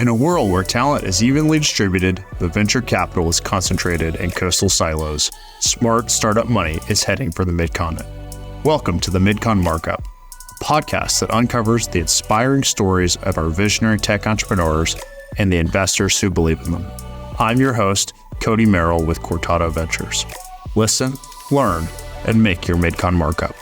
In a world where talent is evenly distributed, but venture capital is concentrated in coastal silos, smart startup money is heading for the Midcon. Welcome to the Midcon Markup, a podcast that uncovers the inspiring stories of our visionary tech entrepreneurs and the investors who believe in them. I'm your host, Cody Merrill with Cortado Ventures. Listen, learn, and make your Midcon Markup.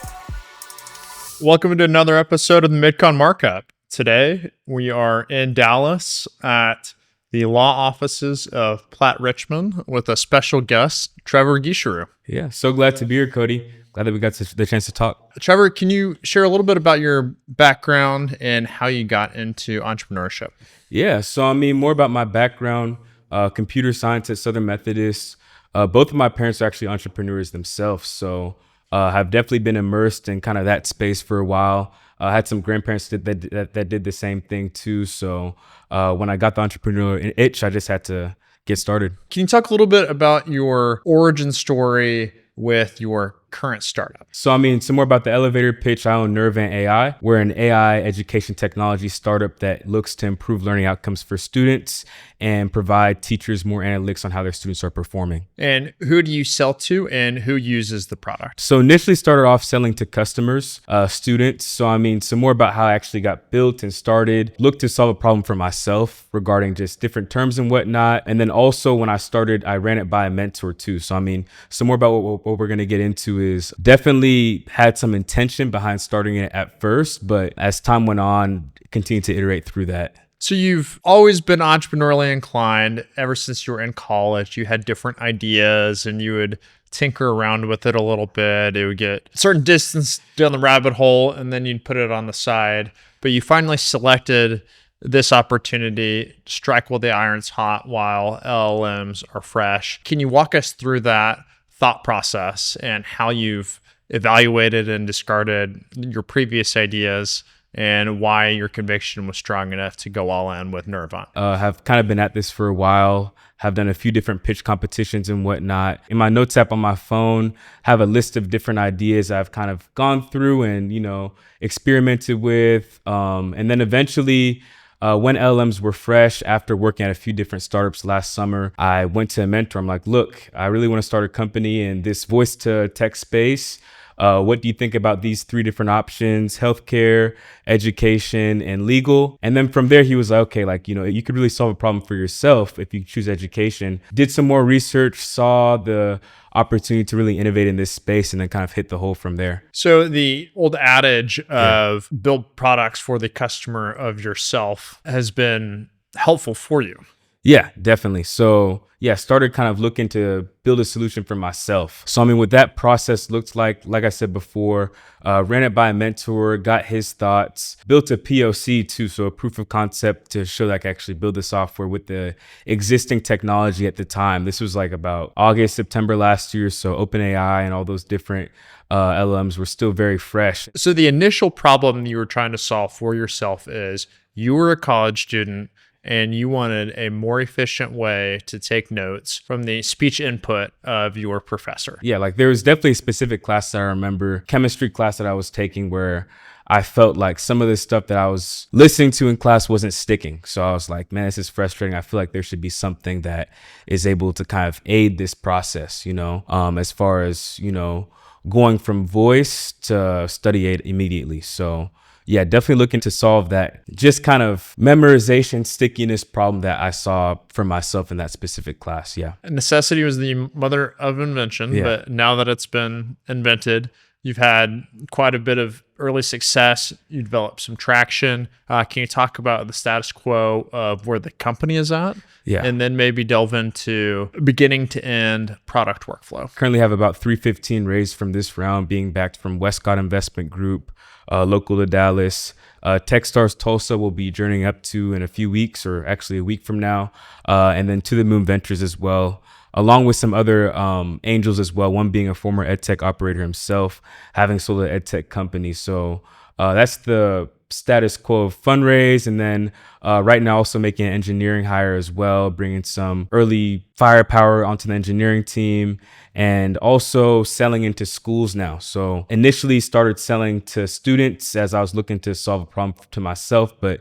Welcome to another episode of the Midcon Markup. Today, we are in Dallas at the law offices of Platt Richmond with a special guest, Trevor Gicheru. Yeah, so glad to be here, Cody. Glad that we got the chance to talk. Trevor, can you share a little bit about your background and how you got into entrepreneurship? Yeah, so more about my background, computer science at Southern Methodist. Both of my parents are actually entrepreneurs themselves, so have definitely been immersed in kind of that space for a while. I had some grandparents that did the same thing too. So when I got the entrepreneurial itch, I just had to get started. Can you talk a little bit about your origin story with your current startup? So some more about the elevator pitch. I own Nurovant AI. We're an AI education technology startup that looks to improve learning outcomes for students and provide teachers more analytics on how their students are performing. And who do you sell to and who uses the product? So initially started off selling to customers, students. So some more about how I actually got built and started. Looked to solve a problem for myself regarding just different terms and whatnot. And then also when I started, I ran it by a mentor too. So some more about what we're going to get into is definitely had some intention behind starting it at first, but as time went on, continued to iterate through that. So you've always been entrepreneurially inclined ever since you were in college. You had different ideas and you would tinker around with it a little bit. It would get a certain distance down the rabbit hole and then you'd put it on the side. But you finally selected this opportunity, strike while the iron's hot while LLMs are fresh. Can you walk us through that thought process and how you've evaluated and discarded your previous ideas and why your conviction was strong enough to go all in with Nurovant? Have kind of been at this for a while, have done a few different pitch competitions and whatnot. In my notes app on my phone, have a list of different ideas I've kind of gone through and, experimented with. And then eventually, when LLMs were fresh, after working at a few different startups last summer, I went to a mentor. I'm like, look, I really want to start a company in this voice to text space. What do you think about these three different options: healthcare, education, and legal? And then from there, he was like, okay, you could really solve a problem for yourself if you choose education. Did some more research, saw the opportunity to really innovate in this space, and then kind of hit the hole from there. So the old adage of build products for the customer of yourself has been helpful for you. Yeah, definitely. So started kind of looking to build a solution for myself. So what that process looked like I said before, ran it by a mentor, got his thoughts, built a POC too, so a proof of concept to show that I could actually build the software with the existing technology at the time. This was like about August, September last year. So OpenAI and all those different LLMs were still very fresh. So the initial problem you were trying to solve for yourself is you were a college student and you wanted a more efficient way to take notes from the speech input of your professor. Yeah, there was definitely a specific class that I remember, chemistry class that I was taking, where I felt like some of the stuff that I was listening to in class wasn't sticking. So I was like, man, this is frustrating. I feel like there should be something that is able to kind of aid this process, as far as, going from voice to study aid immediately. So yeah, definitely looking to solve that just kind of memorization stickiness problem that I saw for myself in that specific class. Yeah. Necessity was the mother of invention, but now that it's been invented, you've had quite a bit of early success. You developed some traction. Can you talk about the status quo of where the company is at? Yeah. And then maybe delve into beginning to end product workflow. Currently have about $315 raised from this round, being backed from Westcott Investment Group, local to Dallas. Techstars Tulsa will be journeying up to in a few weeks, or actually a week from now. And then To the Moon Ventures as well, along with some other angels as well, one being a former EdTech operator himself, having sold an EdTech company. So that's the status quo of fundraise. And then Right now, also making an engineering hire as well, bringing some early firepower onto the engineering team, and also selling into schools now. So initially started selling to students as I was looking to solve a problem to myself, but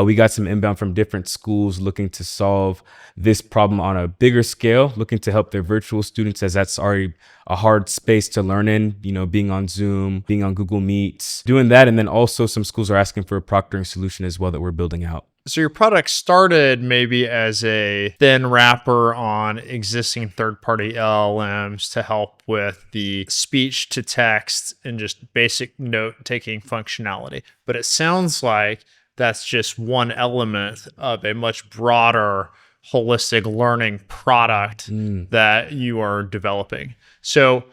we got some inbound from different schools looking to solve this problem on a bigger scale, looking to help their virtual students, as that's already a hard space to learn in, being on Zoom, being on Google Meets, doing that. And then also some schools are asking for a proctoring solution as well that we're building out. So your product started maybe as a thin wrapper on existing third-party LLMs to help with the speech to text and just basic note-taking functionality. But it sounds like that's just one element of a much broader holistic learning product that you are developing. So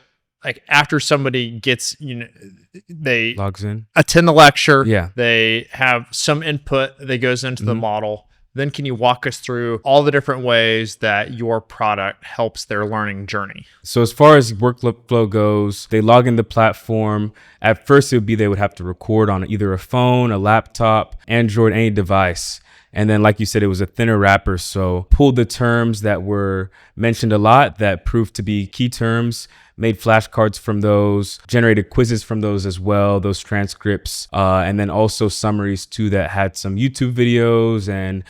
like after somebody gets, they Logs in, attend the lecture, Yeah. they have some input that goes into the model. Then can you walk us through all the different ways that your product helps their learning journey? So as far as workflow goes, they log in the platform. At first, it would be they would have to record on either a phone, a laptop, Android, any device. And then, like you said, it was a thinner wrapper. So pulled the terms that were mentioned a lot that proved to be key terms, made flashcards from those, generated quizzes from those as well, those transcripts, and then also summaries too that had some YouTube videos and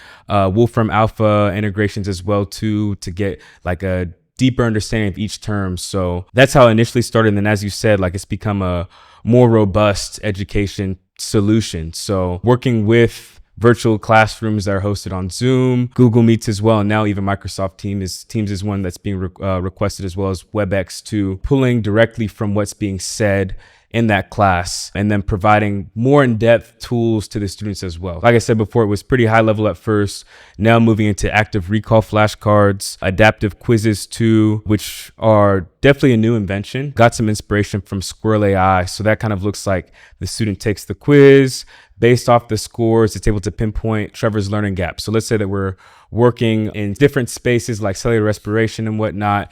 Wolfram Alpha integrations as well too, to get like a deeper understanding of each term. So that's how it initially started. And then, as you said, like it's become a more robust education solution. So working with virtual classrooms that are hosted on Zoom, Google Meets as well, and now even Microsoft Teams is one that's being requested, as well as WebEx too, pulling directly from what's being said in that class and then providing more in-depth tools to the students as well. Like I said before, it was pretty high level at first, now moving into active recall flashcards, adaptive quizzes too, which are definitely a new invention. Got some inspiration from Squirrel AI. So that kind of looks like the student takes the quiz, based off the scores, it's able to pinpoint Trevor's learning gap. So let's say that we're working in different spaces like cellular respiration and whatnot,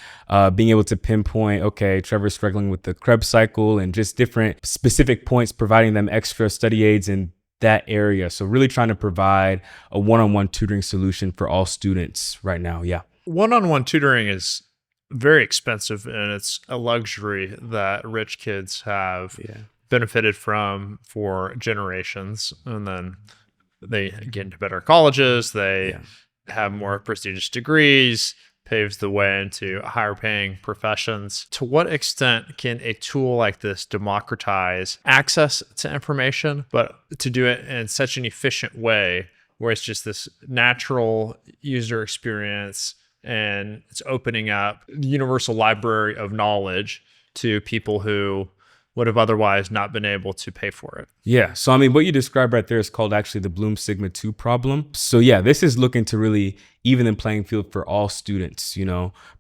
being able to pinpoint, okay, Trevor's struggling with the Krebs cycle and just different specific points, providing them extra study aids in that area. So really trying to provide a one-on-one tutoring solution for all students right now. Yeah. One-on-one tutoring is very expensive, and it's a luxury that rich kids have benefited from for generations. And then they get into better colleges, they have more prestigious degrees, paves the way into higher paying professions. To what extent can a tool like this democratize access to information, but to do it in such an efficient way where it's just this natural user experience and it's opening up the universal library of knowledge to people who would have otherwise not been able to pay for it? Yeah. So, I mean, what you described right there is called actually the Bloom Sigma 2 problem. So yeah, this is looking to really even the playing field for all students,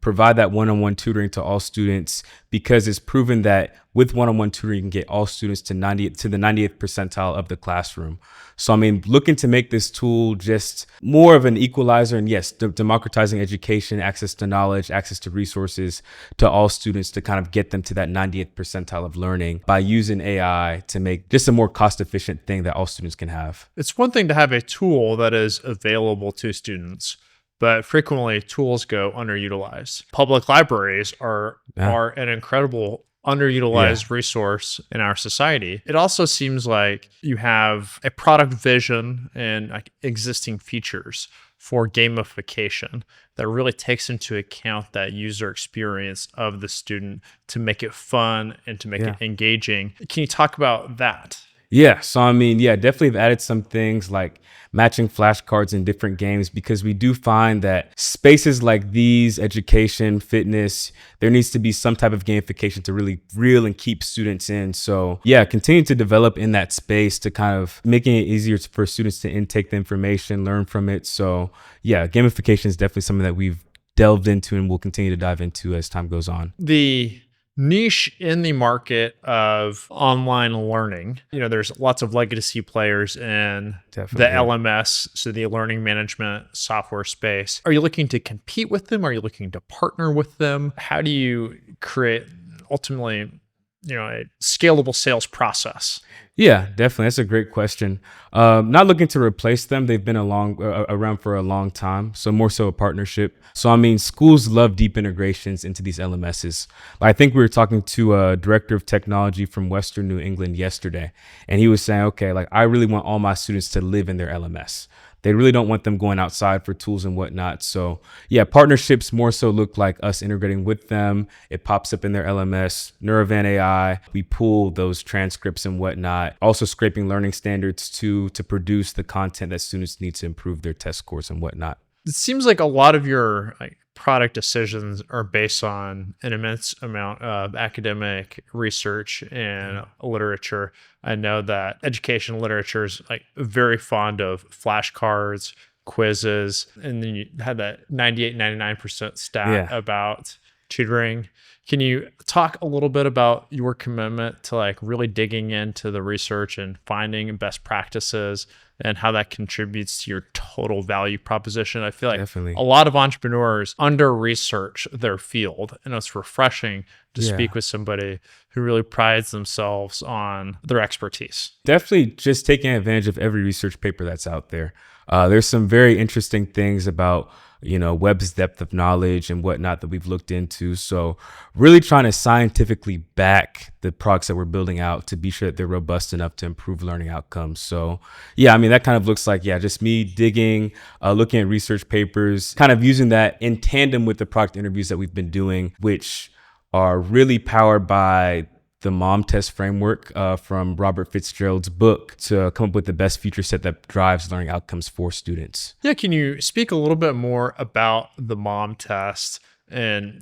provide that one-on-one tutoring to all students, because it's proven that with one-on-one tutoring, you can get all students to the 90th percentile of the classroom. So, I mean, looking to make this tool just more of an equalizer, and yes, democratizing education, access to knowledge, access to resources to all students to kind of get them to that 90th percentile of learning by using AI to make just a more cost-efficient thing that all students can have. It's one thing to have a tool that is available to students, but frequently tools go underutilized. Public libraries are an incredible underutilized resource in our society. It also seems like you have a product vision and like existing features for gamification that really takes into account that user experience of the student to make it fun and to make it engaging. Can you talk about that? Yeah. So, I mean, definitely have added some things like matching flashcards in different games, because we do find that spaces like these, education, fitness, there needs to be some type of gamification to really reel and keep students in. So continue to develop in that space to kind of making it easier for students to intake the information, learn from it. So gamification is definitely something that we've delved into and will continue to dive into as time goes on. The niche in the market of online learning, there's lots of legacy players in the LMS, so the learning management software space. Are you looking to compete with them? Are you looking to partner with them? How do you create ultimately a scalable sales process? Yeah, definitely. That's a great question. Not looking to replace them. They've been around for a long time. So more so a partnership. So, I mean, schools love deep integrations into these LMSs. I think we were talking to a director of technology from Western New England yesterday, and he was saying, okay, like I really want all my students to live in their LMS. They really don't want them going outside for tools and whatnot. So yeah, partnerships more so look like us integrating with them. It pops up in their LMS, Nurovant AI. We pull those transcripts and whatnot. Also scraping learning standards to produce the content that students need to improve their test scores and whatnot. It seems like a lot of your product decisions are based on an immense amount of academic research and literature. I know that education literature is very fond of flashcards, quizzes, and then you had that 98, 99% stat about tutoring. Can you talk a little bit about your commitment to really digging into the research and finding best practices and how that contributes to your total value proposition? I feel like Definitely. A lot of entrepreneurs under-research their field, and it's refreshing to speak with somebody who really prides themselves on their expertise. Definitely just taking advantage of every research paper that's out there. There's some very interesting things about web's depth of knowledge and whatnot that we've looked into. So really trying to scientifically back the products that we're building out to be sure that they're robust enough to improve learning outcomes. So yeah, I mean, that kind of looks like, just me digging, looking at research papers, kind of using that in tandem with the product interviews that we've been doing, which are really powered by the MOM test framework from Robert Fitzgerald's book to come up with the best feature set that drives learning outcomes for students. Yeah, can you speak a little bit more about the MOM test and,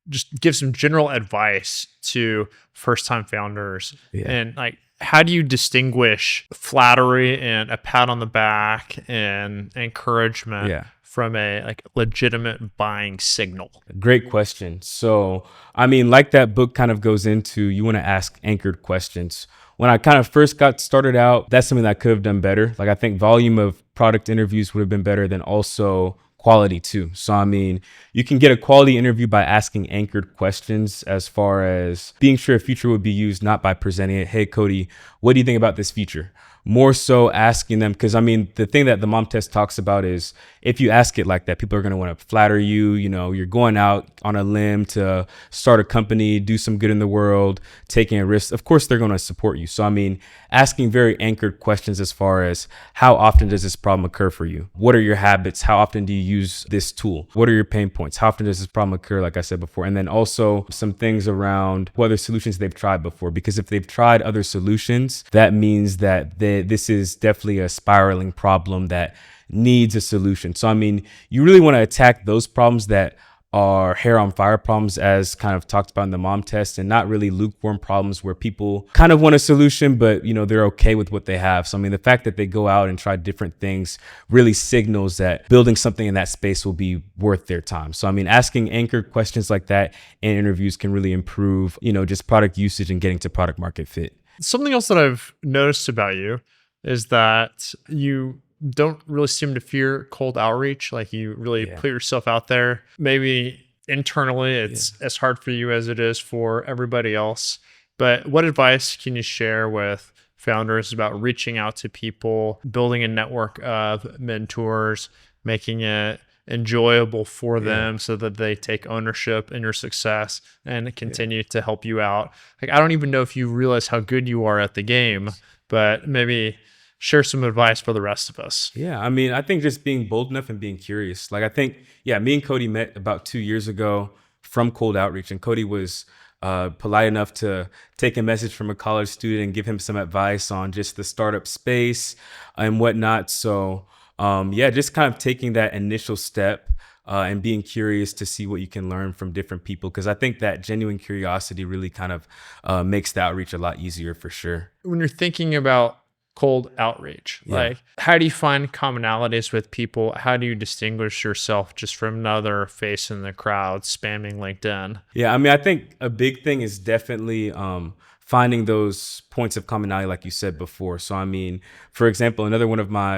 just give some general advice to first-time founders? And how do you distinguish flattery and a pat on the back and encouragement from a legitimate buying signal? Great question. So, I mean, like that book kind of goes into, you want to ask anchored questions. When I kind of first got started out, that's something that I could have done better. I think volume of product interviews would have been better than also quality too. So, I mean, you can get a quality interview by asking anchored questions as far as being sure a feature would be used, not by presenting it. Hey, Cody, what do you think about this feature? More so asking them, because I mean, the thing that the MOM test talks about is if you ask it like that, people are going to want to flatter you. You're going out on a limb to start a company, do some good in the world, taking a risk. Of course, they're going to support you. So, I mean, asking very anchored questions as far as how often does this problem occur for you? What are your habits? How often do you use this tool? What are your pain points? How often does this problem occur? Like I said before, and then also some things around what other solutions they've tried before, because if they've tried other solutions, that means that this is definitely a spiraling problem that needs a solution. So, I mean, you really want to attack those problems that are hair on fire problems, as kind of talked about in the MOM test, and not really lukewarm problems where people kind of want a solution, but they're okay with what they have. So, I mean, the fact that they go out and try different things really signals that building something in that space will be worth their time. So, I mean, asking anchored questions like that in interviews can really improve, just product usage and getting to product market fit. Something else that I've noticed about you is that you don't really seem to fear cold outreach. You really put yourself out there. Maybe internally it's as hard for you as it is for everybody else. But what advice can you share with founders about reaching out to people, building a network of mentors, making it enjoyable for them so that they take ownership in your success and continue to help you out? I don't even know if you realize how good you are at the game, but maybe share some advice for the rest of us. Yeah, I mean, I think just being bold enough and being curious. I think, me and Cody met about 2 years ago from cold outreach, and Cody was polite enough to take a message from a college student and give him some advice on just the startup space and whatnot. So, just kind of taking that initial step and being curious to see what you can learn from different people, because I think that genuine curiosity really kind of makes the outreach a lot easier for sure. When you're thinking about cold outreach, how do you find commonalities with people? How do you distinguish yourself just from another face in the crowd spamming LinkedIn? Yeah, I mean, I think a big thing is definitely finding those points of commonality, like you said before. So, I mean, for example, another one of my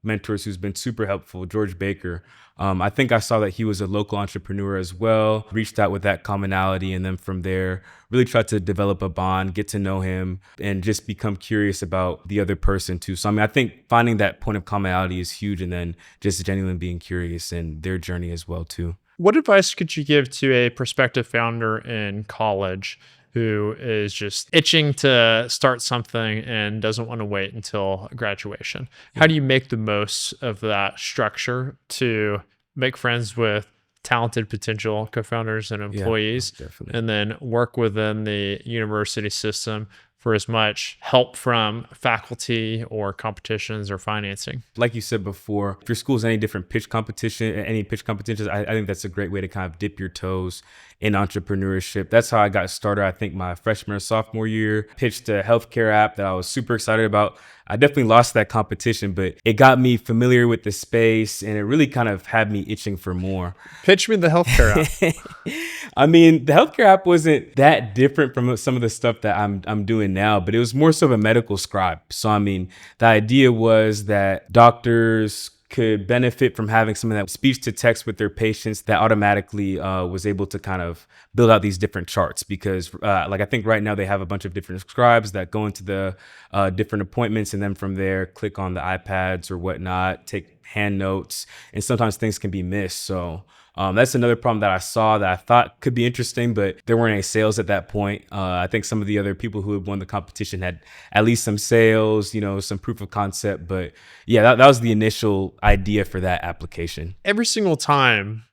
mentors who's been super helpful, George Baker. I think I saw that he was a local entrepreneur as well, reached out with that commonality. And then from there, really tried to develop a bond, get to know him, and just become curious about the other person too. So, I mean, I think finding that point of commonality is huge. And then just genuinely being curious in their journey as well too. What advice could you give to a prospective founder in college who is just itching to start something and doesn't want to wait until graduation? How do you make the most of that structure to make friends with talented potential co-founders and employees, and then work within the university system for as much help from faculty or competitions or financing? Like you said before, if your school's any pitch competitions, I think that's a great way to kind of dip your toes in entrepreneurship. That's how I got started. I think my freshman or sophomore year, pitched a healthcare app that I was super excited about. I definitely lost that competition, but it got me familiar with the space and it really kind of had me itching for more. Pitch me the healthcare app. I mean, the healthcare app wasn't that different from some of the stuff that I'm doing now, but it was more so of a medical scribe. So, I mean, the idea was that doctors could benefit from having some of that speech to text with their patients that automatically was able to kind of build out these different charts because like I think right now they have a bunch of different scribes that go into the different appointments and then from there click on the iPads or whatnot, take hand notes, and sometimes things can be missed. So that's another problem that I saw that I thought could be interesting, but there weren't any sales at that point. I think some of the other people who had won the competition had at least some sales, some proof of concept. But yeah, that was the initial idea for that application. Every single time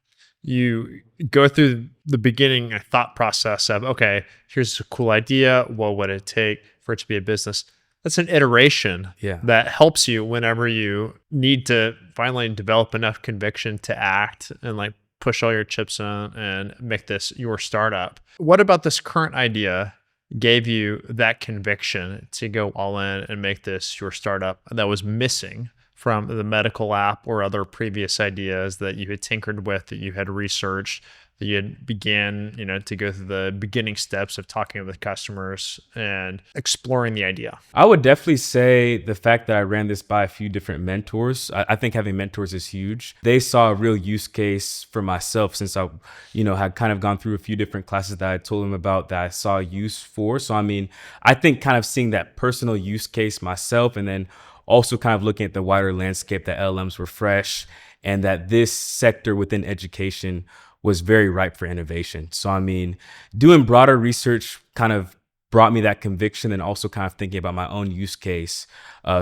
you go through the beginning thought process of, okay, here's a cool idea. What would it take for it to be a business? That's an iteration that helps you whenever you need to finally develop enough conviction to act and like push all your chips in and make this your startup. What about this current idea gave you that conviction to go all in and make this your startup that was missing from the medical app or other previous ideas that you had tinkered with, that you had researched, that you had began, to go through the beginning steps of talking with customers and exploring the idea? I would definitely say the fact that I ran this by a few different mentors. I think having mentors is huge. They saw a real use case for myself since I, had kind of gone through a few different classes that I told them about that I saw use for. So, I mean, I think kind of seeing that personal use case myself and then also kind of looking at the wider landscape that LLMs were fresh and that this sector within education was very ripe for innovation. So, I mean, doing broader research kind of brought me that conviction and also kind of thinking about my own use case.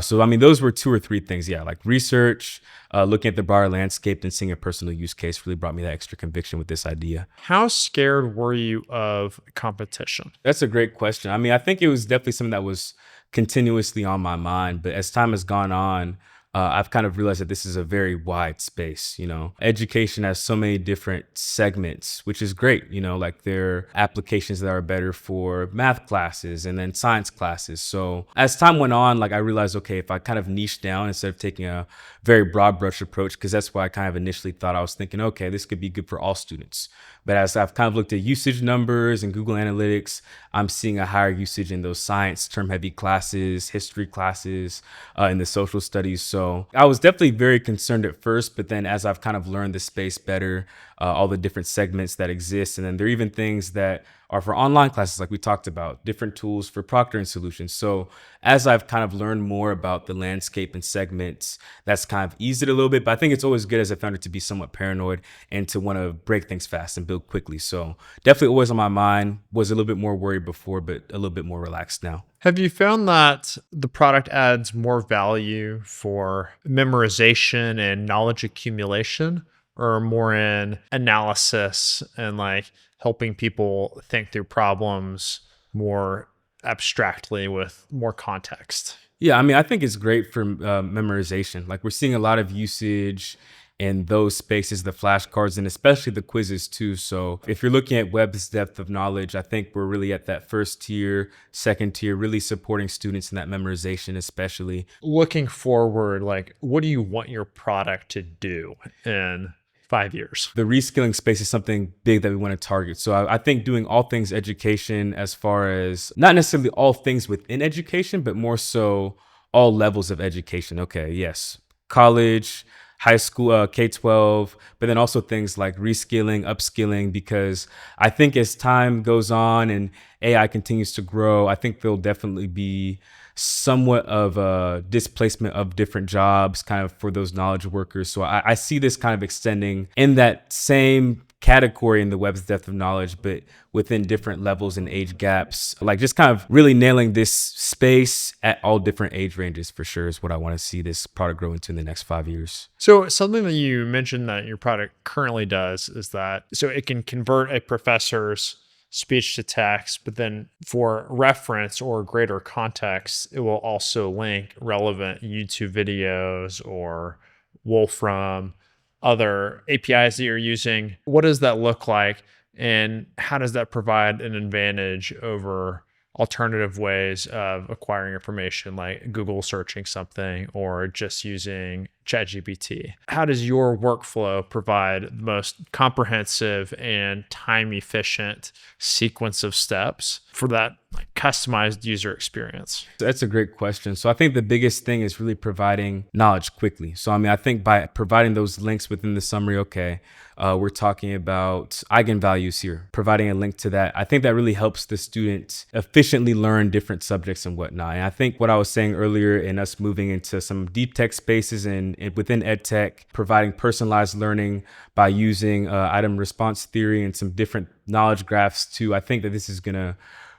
So, I mean, those were 2 or 3 things. Yeah, like research, looking at the broader landscape and seeing a personal use case really brought me that extra conviction with this idea. How scared were you of competition? That's a great question. I mean, I think it was definitely something that was continuously on my mind, but as time has gone on, I've kind of realized that this is a very wide space. Education has so many different segments, which is great. Like there are applications that are better for math classes and then science classes. So as time went on, like I realized, okay, if I kind of niche down instead of taking a very broad brush approach, because that's why I kind of initially thought I was thinking, okay, this could be good for all students. But as I've kind of looked at usage numbers and Google Analytics, I'm seeing a higher usage in those science term heavy classes, history classes, in the social studies. So I was definitely very concerned at first, but then as I've kind of learned the space better, all the different segments that exist, and then there are even things that are for online classes, like we talked about, different tools for proctoring solutions. So as I've kind of learned more about the landscape and segments, that's kind of eased it a little bit. But I think it's always good as a founder to be somewhat paranoid and to want to break things fast and build quickly. So definitely always on my mind, was a little bit more worried before, but a little bit more relaxed now. Have you found that the product adds more value for memorization and knowledge accumulation, or more in analysis and like helping people think through problems more abstractly with more context? Yeah, I mean, I think it's great for memorization. Like we're seeing a lot of usage in those spaces, the flashcards, and especially the quizzes too. So if you're looking at web's depth of knowledge, I think we're really at that first tier, second tier, really supporting students in that memorization, especially. Looking forward, like what do you want your product to do in 5 years? The reskilling space is something big that we want to target. So I think doing all things education, as far as not necessarily all things within education, but more so all levels of education. Okay, yes, college, high school, K-12, but then also things like reskilling, upskilling, because I think as time goes on and AI continues to grow, I think there'll definitely be somewhat of a displacement of different jobs kind of for those knowledge workers. So I see this kind of extending in that same category in the web's depth of knowledge, but within different levels and age gaps, like just kind of really nailing this space at all different age ranges for sure is what I want to see this product grow into in the next 5 years. So something that you mentioned that your product currently does is that, so it can convert a professor's speech to text, but then for reference or greater context, it will also link relevant YouTube videos or Wolfram, other APIs that you're using. What does that look like? And how does that provide an advantage over alternative ways of acquiring information, like Google searching something or just using ChatGPT? How does your workflow provide the most comprehensive and time efficient sequence of steps for that customized user experience? That's a gret question. So I think the biggest thing is really providing knowledge quickly. So I think by providing those links within the summary, we're talking about eigenvalues here, providing a link to that. I think that really helps the student efficiently learn different subjects and whatnot. And I think what I was saying earlier in us moving into some deep tech spaces and within EdTech, providing personalized learning by using item response theory and some different knowledge graphs too, I think that this is going to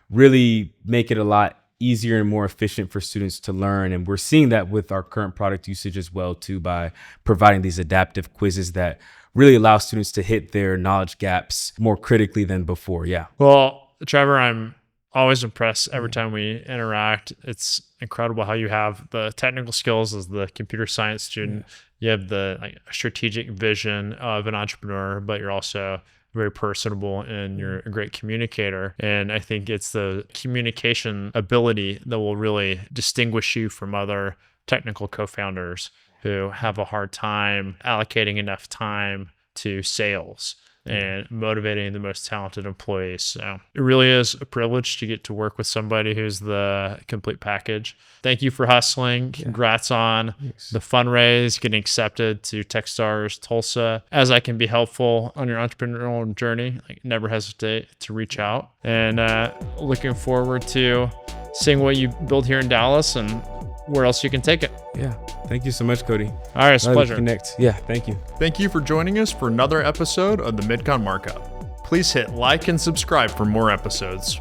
really make it a lot easier and more efficient for students to learn. And we're seeing that with our current product usage as well too, by providing these adaptive quizzes that really allow students to hit their knowledge gaps more critically than before. Yeah. Well, Trevor, I'm always impressed every time we interact. It's incredible how you have the technical skills as the computer science student. You have the strategic vision of an entrepreneur, but you're also very personable and you're a great communicator. And I think it's the communication ability that will really distinguish you from other technical co-founders who have a hard time allocating enough time to sales and motivating the most talented employees. So it really is a privilege to get to work with somebody who's the complete package. Thank you for hustling. Congrats on the fundraise, getting accepted to Techstars Tulsa. As I can be helpful on your entrepreneurial journey, never hesitate to reach out. And looking forward to seeing what you build here in Dallas and where else you can take it. Yeah. Thank you so much, Cody. All right, it's a pleasure. Connect. Yeah, thank you. Thank you for joining us for another episode of the Midcon Markup. Please hit like and subscribe for more episodes.